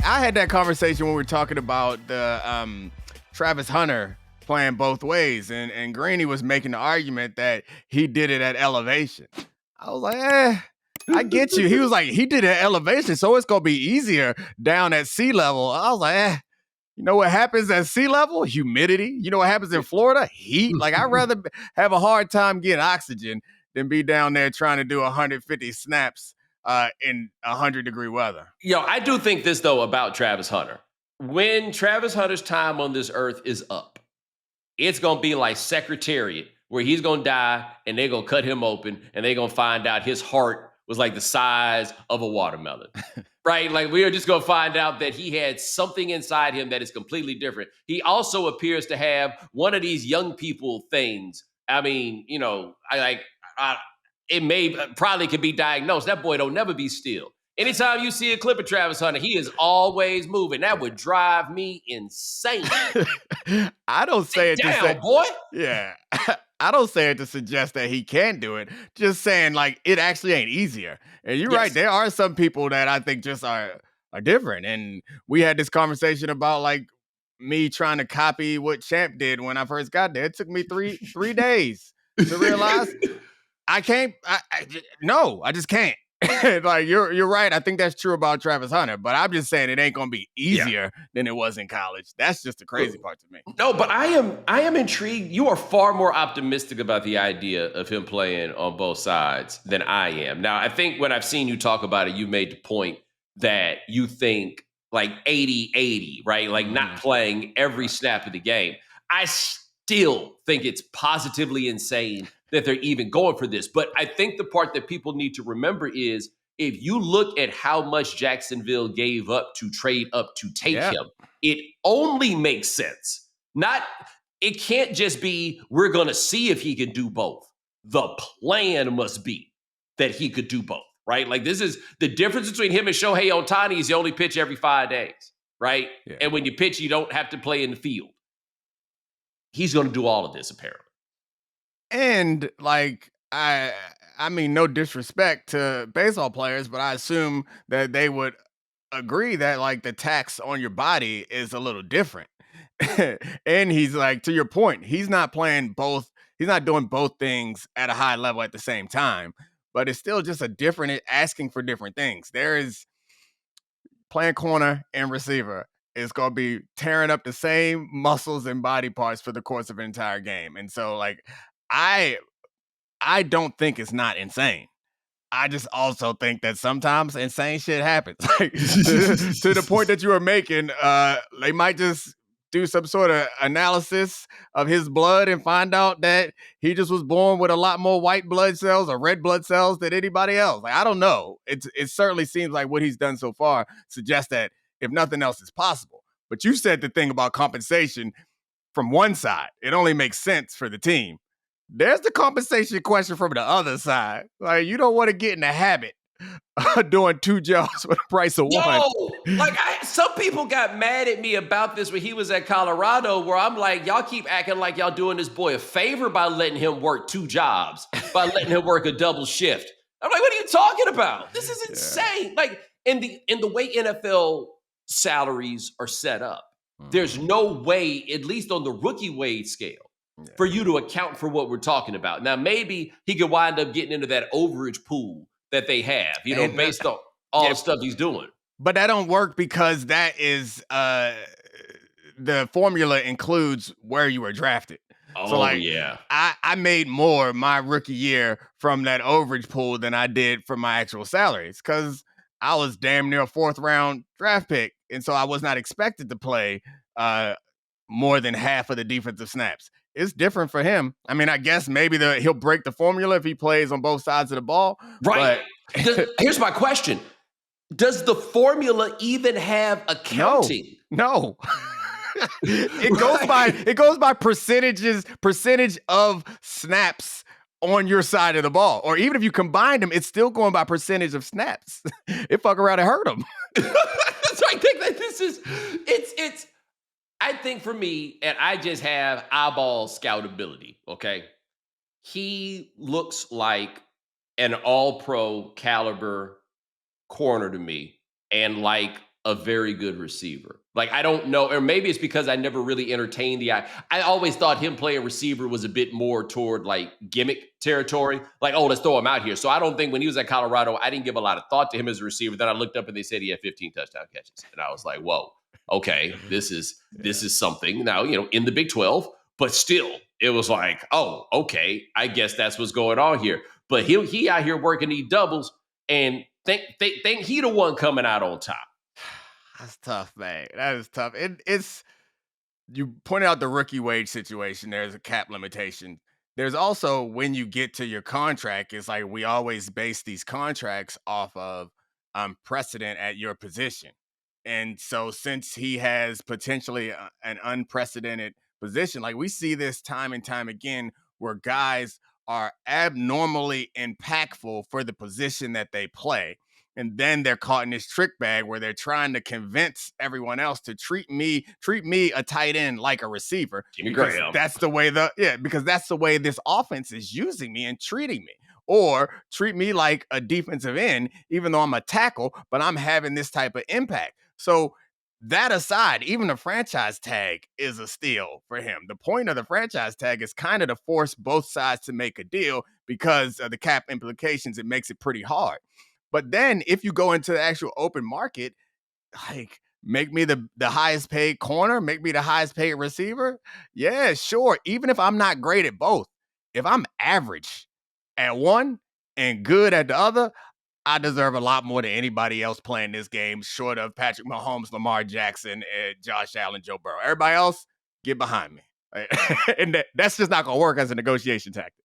I had that conversation when we were talking about the Travis Hunter playing both ways, and Greeny was making the argument that he did it at elevation. I was like, I get you. He was like, he did it at elevation, so it's gonna be easier down at sea level. I was like, you know what happens at sea level? Humidity. You know what happens in Florida? Heat. Like, I'd rather have a hard time getting oxygen than be down there trying to do 150 snaps in 100-degree weather. I do think this, though, about Travis Hunter. When Travis Hunter's time on this earth is up, it's going to be like Secretariat, where he's going to die and they're going to cut him open and they're going to find out his heart was like the size of a watermelon, right? Like, we are just going to find out that he had something inside him that is completely different. He also appears to have one of these young people things. I mean, it may probably could be diagnosed. That boy don't never be still. Anytime you see a clip of Travis Hunter, he is always moving. That would drive me insane. I don't say it down, to say, boy. Yeah. I don't say it to suggest that he can do it. Just saying, like, it actually ain't easier. And you're right. There are some people that I think just are different. And we had this conversation about, like, me trying to copy what Champ did when I first got there. It took me three days to realize I can't. I just can't. Like, you're right. I think that's true about Travis Hunter, but I'm just saying it ain't gonna be easier than it was in college. That's just the crazy part to me. No, but I am intrigued. You are far more optimistic about the idea of him playing on both sides than I am. Now, I think when I've seen you talk about it, you made the point that you think like 80-80, right? Like not playing every snap of the game. I still think it's positively insane that they're even going for this. But I think the part that people need to remember is if you look at how much Jacksonville gave up to trade up to take him, it only makes sense. It can't just be, we're going to see if he can do both. The plan must be that he could do both, right? Like, this is the difference between him and Shohei Ohtani is you only pitch every 5 days, right? Yeah. And when you pitch, you don't have to play in the field. He's going to do all of this, apparently. And, like, I mean, no disrespect to baseball players, but I assume that they would agree that, like, the tax on your body is a little different. And he's like, to your point, he's not doing both things at a high level at the same time, but it's still just asking for different things. There is playing corner and receiver is going to be tearing up the same muscles and body parts for the course of an entire game. And so, like, I don't think it's not insane. I just also think that sometimes insane shit happens. Like, to the point that you were making, they might just do some sort of analysis of his blood and find out that he just was born with a lot more white blood cells or red blood cells than anybody else. Like, I don't know. It certainly seems like what he's done so far suggests that if nothing else is possible. But you said the thing about compensation from one side. It only makes sense for the team. There's the compensation question from the other side. Like, you don't want to get in the habit of doing 2 jobs for the price of one. Like, some people got mad at me about this when he was at Colorado, where I'm like, y'all keep acting like y'all doing this boy a favor by letting him work 2 jobs, by letting him work a double shift. I'm like, what are you talking about? This is insane. Yeah. Like, in the way NFL salaries are set up, there's no way, at least on the rookie wage scale, for you to account for what we're talking about. Now, maybe he could wind up getting into that overage pool that they have, based on all the stuff he's doing. But that don't work because that is the formula includes where you were drafted. So, I made more my rookie year from that overage pool than I did from my actual salaries because I was damn near a 4th round draft pick. And so I was not expected to play more than half of the defensive snaps. It's different for him. I mean, I guess maybe he'll break the formula if he plays on both sides of the ball. Right. Here's my question. Does the even have accounting? No. It goes by percentage of snaps on your side of the ball. Or even if you combine them, it's still going by percentage of snaps. It fuck around and hurt him. So I think that it's I think for me, and I just have eyeball scoutability, okay? He looks like an all-pro caliber corner to me, and like a very good receiver. Like, I don't know, or maybe it's because I never really entertained I always thought him playing receiver was a bit more toward like gimmick territory. Like, oh, let's throw him out here. So I don't think when he was at Colorado, I didn't give a lot of thought to him as a receiver. Then I looked up and they said he had 15 touchdown catches. And I was like, whoa, okay, this Yeah. is something. Now, in the Big 12, but still, it was like, oh, okay, I guess that's what's going on here. But he out here working these doubles and think he the one coming out on top. That's tough, man. That is tough. It's you pointed out the rookie wage situation. There's a cap limitation. There's also when you get to your contract, it's like we always base these contracts off of precedent at your position. And so since he has potentially an unprecedented position, like we see this time and time again where guys are abnormally impactful for the position that they play. And then they're caught in this trick bag where they're trying to convince everyone else to treat me a tight end like a receiver Jimmy because Graham. that's the way this offense is using me and treating me. Or treat me like a defensive end, even though I'm a tackle, but I'm having this type of impact. So that aside, even the franchise tag is a steal for him. The point of the franchise tag is kind of to force both sides to make a deal because of the cap implications. It makes it pretty hard. But then if you go into the actual open market, like make me the highest paid corner, make me the highest paid receiver. Yeah, sure. Even if I'm not great at both, if I'm average at one and good at the other, I deserve a lot more than anybody else playing this game, short of Patrick Mahomes, Lamar Jackson, and Josh Allen, Joe Burrow. Everybody else, get behind me. And that's just not gonna work as a negotiation tactic.